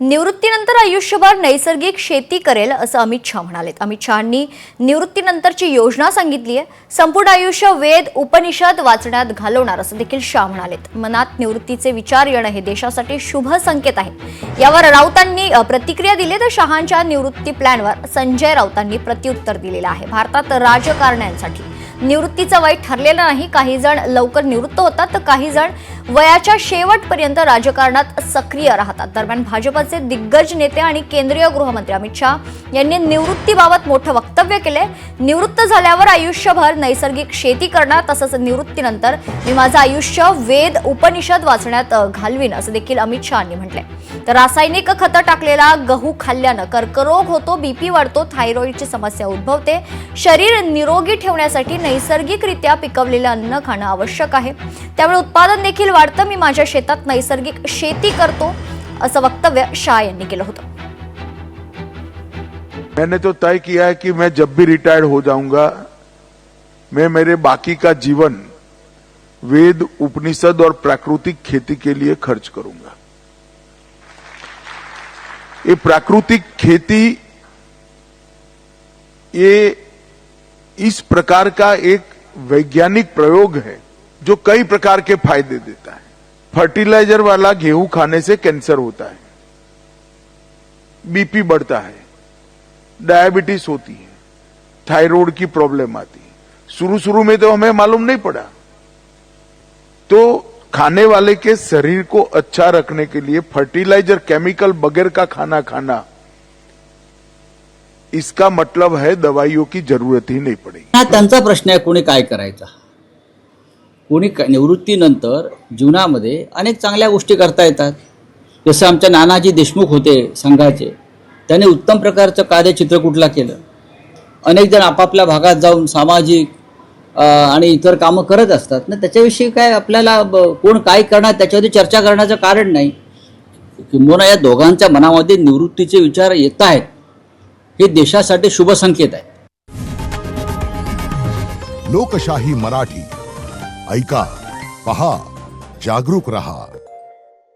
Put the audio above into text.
निवृत्तीनंतर आयुष्यभर नैसर्गिक शेती करेल असं अमित शाह म्हणाले। अमित शहांनी निवृत्तीनंतरची योजना सांगितली आहे। संपूर्ण आयुष्य वेद उपनिषद वाचण्यात घालवणार असं देखील शाह म्हणाले। मनात निवृत्तीचे विचार येणं हे देशासाठी शुभ संकेत आहे। यावर राऊतांनी प्रतिक्रिया दिली तर शहांच्या निवृत्ती प्लॅनवर संजय राऊतांनी प्रत्युत्तर दिलेलं आहे। भारतात राजकारण्यांसाठी निवृत्तीचं वय ठरलेलं नाही। काही जण लवकर निवृत्त होतात तर काही जण वयाच्या शेवटपर्यंत राजकारणात सक्रिय राहतात। दरम्यान भाजपचे दिग्गज नेते आणि केंद्रीय गृहमंत्री अमित शाह यांनी निवृत्तीबाबत मोठं वक्तव्य केले। निवृत्त झाल्यावर आयुष्यभर नैसर्गिक शेती करणार, तसंच निवृत्तीनंतर मी माझं आयुष्य वेद उपनिषद वाचण्यात घालवीन असं देखील अमित शहांनी म्हटलंय। तर रासायनिक खतं टाकलेला गहू खाल्ल्यानं कर्करोग होतो, बीपी वाढतो, थायरॉइडची समस्या उद्भवते। शरीर निरोगी ठेवण्यासाठी नैसर्गिकरित्या पिकवलेलं अन्न खाणं आवश्यक आहे। त्यामुळे उत्पादन देखील वाढतं। मी माझ्या शेतात नैसर्गिक शेती करतो असं वक्तव्य शाह यांनी केलं होतं। मैंने तो तय किया है कि मैं जब भी रिटायर्ड हो जाऊंगा, मैं मेरे बाकी का जीवन वेद उपनिषद और प्राकृतिक खेती के लिए खर्च करूंगा। ये प्राकृतिक खेती ये इस प्रकार का एक वैज्ञानिक प्रयोग है जो कई प्रकार के फायदे देता है। फर्टिलाइजर वाला गेहूं खाने से कैंसर होता है, बीपी बढ़ता है, डायबिटीज होती है, थायराइड की प्रॉब्लम आती है। शुरू में तो हमें मालूम नहीं पड़ा। तो खाने वाले के शरीर को अच्छा रखने के लिए फर्टिलाइजर केमिकल बगैर का खाना खाना, इसका मतलब है दवाइयों की जरूरत ही नहीं पड़ेगी। हा त्यांचा प्रश्न आहे, कोणी काय करायचा। कोणी निवृत्तीनंतर जीवनामध्ये अनेक चांगल्या गोष्टी करता येतात। जसं आमच्या नानाजी देशमुख होते संघाचे, त्यांनी उत्तम प्रकारचं कार्यचित्रकूटला केलं। अनेक जण आपापल्या भागात जाऊन सामाजिक आणि इतर कामं करत असतात ना, त्याच्याविषयी काय आपल्याला कोण काय करणार त्याच्यावरती चर्चा करण्याचं कारण नाही। किंबहुना या दोघांच्या मनामध्ये निवृत्तीचे विचार येत आहेत, हे देशासाठी शुभ संकेत आहे। लोकशाही मराठी ऐका, पहा, जागरूक रहा।